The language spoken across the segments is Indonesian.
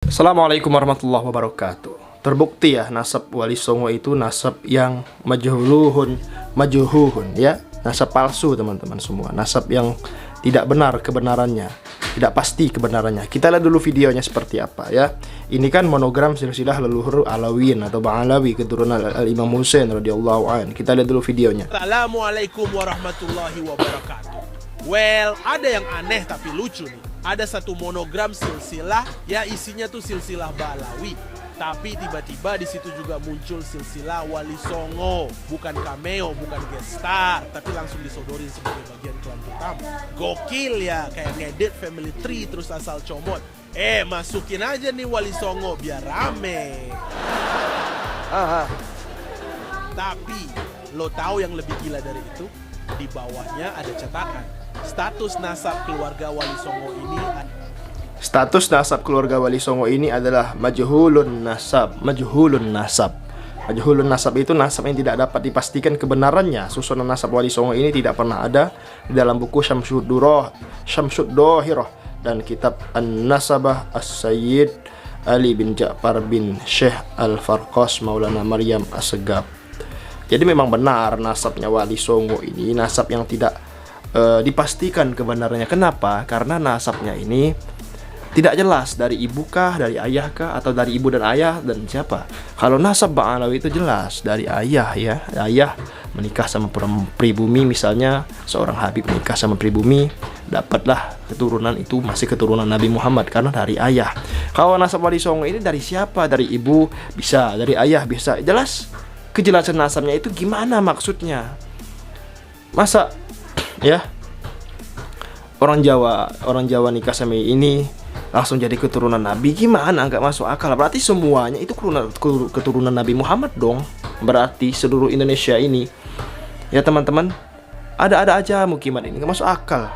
Assalamualaikum warahmatullahi wabarakatuh. Terbukti ya nasab Wali Songo itu nasab yang majuhuhun ya. Nasab palsu teman-teman semua. Nasab yang tidak benar kebenarannya, tidak pasti kebenarannya. Kita lihat dulu videonya seperti apa ya. Ini kan monogram silsilah leluhur Alawiyin atau Bang Alawi keturunan Al-Imam Husain radhiyallahu an. Kita lihat dulu videonya. Assalamualaikum warahmatullahi wabarakatuh. Well, ada yang aneh tapi lucu nih. Ada satu monogram silsilah, ya isinya tuh silsilah Ba'alawi. Tapi tiba-tiba di situ juga muncul silsilah Wali Songo. Bukan cameo, bukan guest star, tapi langsung disodorin sebagai bagian klan utama. Gokil ya, kayak ngedit family tree terus asal comot. Masukin aja nih Wali Songo biar rame. Tapi, lo tahu yang lebih gila dari itu? Di bawahnya ada cetakan. Status nasab keluarga Wali Songo ini adalah majhulun nasab. Majhulun nasab itu nasab yang tidak dapat dipastikan kebenarannya. Susunan nasab Wali Songo ini tidak pernah ada di dalam buku Syamsuddohirah dan kitab An-Nasabah As-Sayyid Ali bin Ja'far bin Syekh Al-Farqas Maulana Maryam As-Segaf. Jadi memang benar nasabnya Wali Songo ini nasab yang tidak dipastikan kebenarannya. Kenapa? Karena nasabnya ini tidak jelas dari ibukah, dari ayahkah, atau dari ibu dan ayah dan siapa. Kalau nasab Ba'alawi itu jelas dari ayah ya. Ayah menikah sama pribumi, misalnya seorang Habib menikah sama pribumi, dapatlah keturunan itu masih keturunan Nabi Muhammad karena dari ayah. Kalau nasab Wali Songo ini dari siapa? Dari ibu bisa, dari ayah bisa. Jelas kejelasan nasabnya itu gimana maksudnya? Masa ya orang Jawa nikah sama ini langsung jadi keturunan Nabi, gimana? Nggak masuk akal. Berarti semuanya itu keturunan Nabi Muhammad dong. Berarti seluruh Indonesia ini ya teman-teman, ada aja mukimat ini, nggak masuk akal.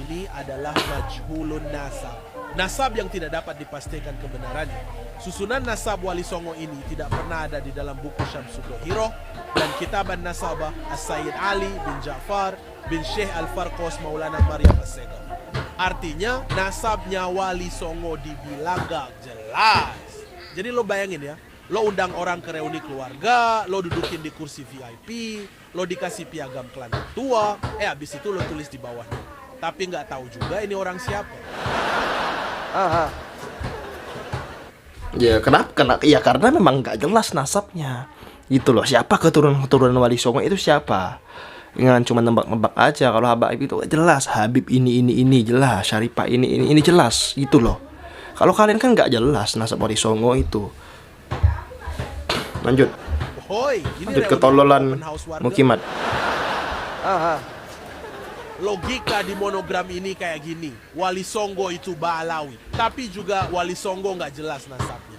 Ini adalah majhulun nasab. Nasab yang tidak dapat dipastikan kebenarannya. Susunan nasab Wali Songo ini tidak pernah ada di dalam buku Syamsuddohirah dan kitab An-Nasabah As-Sayyid Ali bin Ja'far bin Syekh Al-Farqas Maulana Maryam As-Segaf. Artinya nasabnya Wali Songo dibilang gak jelas. Jadi lo bayangin ya, lo undang orang ke reuni keluarga, lo dudukin di kursi VIP, lo dikasih piagam klan tua, habis itu lo tulis di bawahnya. Tapi nggak tahu juga ini orang siapa. Ya kenapa? Ya karena memang nggak jelas nasabnya. Gitu loh. Siapa keturunan Wali Songo itu siapa? Jangan cuma nebak-nebak aja. Kalau Habib itu jelas. Habib ini jelas. Syarifah ini jelas. Gitu loh. Kalau kalian kan nggak jelas nasab Wali Songo itu. Lanjut. Lanjut ketololan mukimat. Logika di monogram ini kayak gini. Wali Songo itu Ba'alawi, tapi juga Wali Songo nggak jelas nasabnya.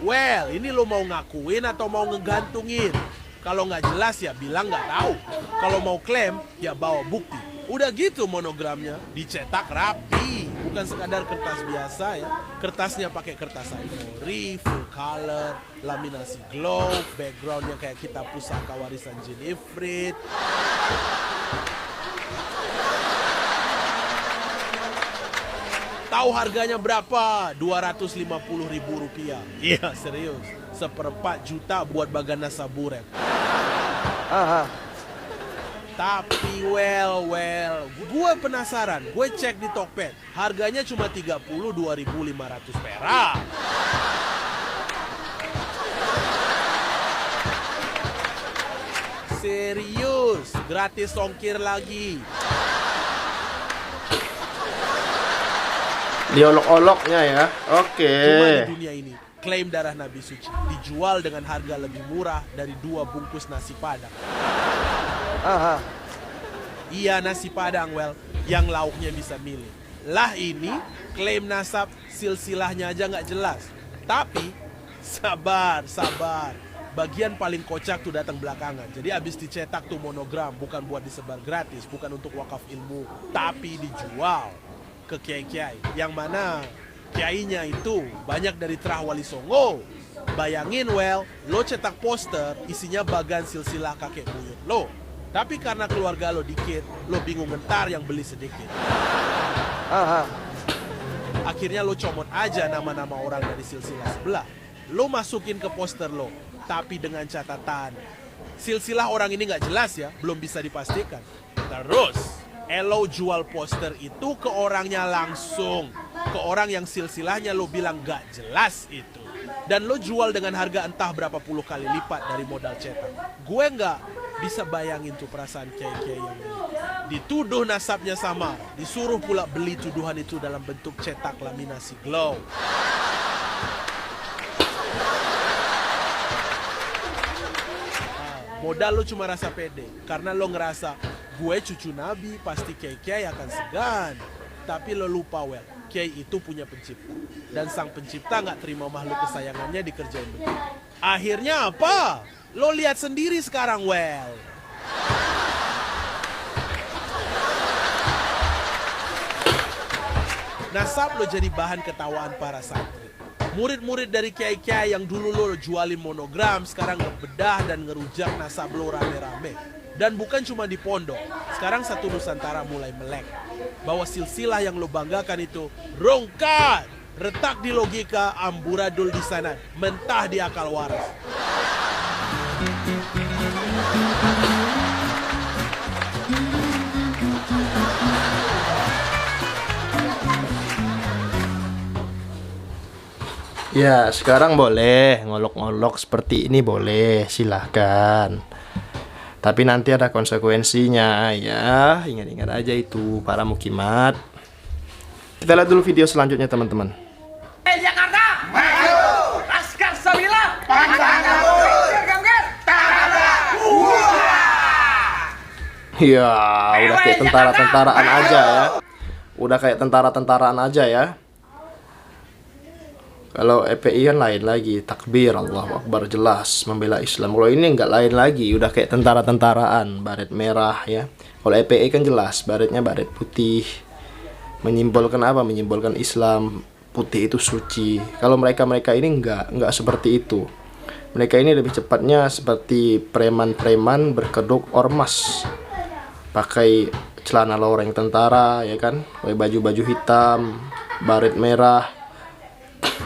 Well, ini lo mau ngakuin atau mau ngegantungin? Kalau nggak jelas ya bilang nggak tahu. Kalau mau klaim ya bawa bukti. Udah gitu monogramnya dicetak rapi, bukan sekadar kertas biasa ya. Kertasnya pakai kertas ivory, full color, laminasi glow, backgroundnya kayak kitab pusaka warisan Jin Ifrit. Tahu harganya berapa? 250.000 rupiah. Iya serius, 1/4 juta buat Bagana Saburet. Tapi well, gue penasaran. Gue cek di Tokped, harganya cuma 32.500 perak. Serius, gratis ongkir lagi. Diolok-oloknya ya. Oke. Cuma di dunia ini, klaim darah Nabi Suci dijual dengan harga lebih murah dari 2 bungkus nasi padang. Iya nasi padang yang lauknya bisa milih. Lah ini klaim nasab silsilahnya aja nggak jelas. Tapi sabar. Bagian paling kocak tuh datang belakangan. Jadi abis dicetak tuh monogram bukan buat disebar gratis, bukan untuk wakaf ilmu, tapi dijual ke kiai-kiai. Yang mana kiainya itu banyak dari terah Wali Songo. Bayangin lo cetak poster isinya bagan silsilah kakek buyut lo. Tapi karena keluarga lo dikit, lo bingung ngentar yang beli sedikit. Akhirnya lo comot aja nama-nama orang dari silsilah sebelah. Lo masukin ke poster lo, tapi dengan catatan silsilah orang ini nggak jelas ya, belum bisa dipastikan. Terus, lo jual poster itu ke orangnya langsung, ke orang yang silsilahnya lo bilang nggak jelas itu. Dan lo jual dengan harga entah berapa puluh kali lipat dari modal cetak. Gue nggak bisa bayangin tuh perasaan kiai-kiai yang ini. Dituduh nasabnya samar, disuruh pula beli tuduhan itu dalam bentuk cetak laminasi glow. Modal lo cuma rasa pede, karena lo ngerasa gue cucu nabi, pasti kiai-kiai akan segan. Tapi lo lupa kiai itu punya pencipta, dan sang pencipta nggak terima makhluk kesayangannya dikerjain begitu. Akhirnya apa? Lo lihat sendiri sekarang nasab lo jadi bahan ketawaan para santri. Murid-murid dari kiai-kiai yang dulu lo jualin monogram sekarang ngebedah dan ngerujak nasab lo rame-rame. Dan bukan cuma di pondok, sekarang satu Nusantara mulai melek bahwa silsilah yang lo banggakan itu rongkat, retak di logika, amburadul di sana, mentah di akal waras. Ya, sekarang boleh ngolok-ngolok seperti ini, boleh, silahkan. Tapi nanti ada konsekuensinya ya. Ingat-ingat aja itu para mukimat. Kita lihat dulu video selanjutnya teman-teman. Jakarta, maju! Laskar Sabila, Ya, udah kayak tentara-tentaraan aja ya. Udah kayak tentara-tentaraan aja ya. Kalau EPI kan lain lagi, takbir, Allahu Akbar, jelas membela Islam. Kalau ini nggak lain lagi, udah kayak tentara-tentaraan, baret merah ya. Kalau EPI kan jelas, baretnya baret putih, menyimbolkan apa? Menyimbolkan Islam, putih itu suci. Kalau mereka ini nggak seperti itu. Mereka ini lebih cepatnya seperti preman-preman berkedok ormas, pakai celana loreng tentara ya kan, pakai baju-baju hitam, baret merah.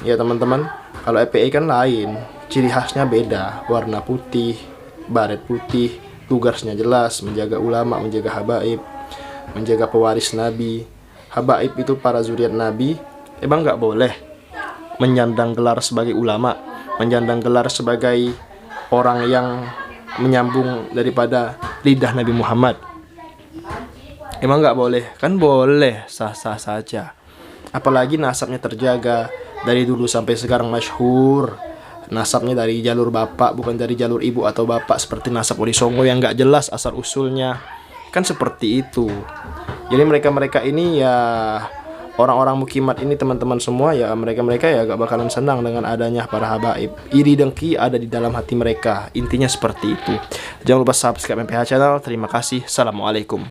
Ya teman-teman, kalau EPI kan lain, ciri khasnya beda, warna putih, baret putih, tugasnya jelas, menjaga ulama, menjaga habaib, menjaga pewaris Nabi. Habaib itu para zuriat Nabi, emang nggak boleh menyandang gelar sebagai ulama, menyandang gelar sebagai orang yang menyambung daripada lidah Nabi Muhammad. Emang nggak boleh? Kan boleh, sah-sah saja. Apalagi nasabnya terjaga. Dari dulu sampai sekarang masyhur, nasabnya dari jalur bapak bukan dari jalur ibu atau bapak seperti nasab Wali Songo yang nggak jelas asal usulnya, kan seperti itu. Jadi mereka ini ya, orang-orang mukimat ini teman-teman semua ya, mereka ya gak bakalan senang dengan adanya para habaib. Iri dengki ada di dalam hati mereka, intinya seperti itu. Jangan lupa subscribe MPH Channel. Terima kasih. Assalamualaikum.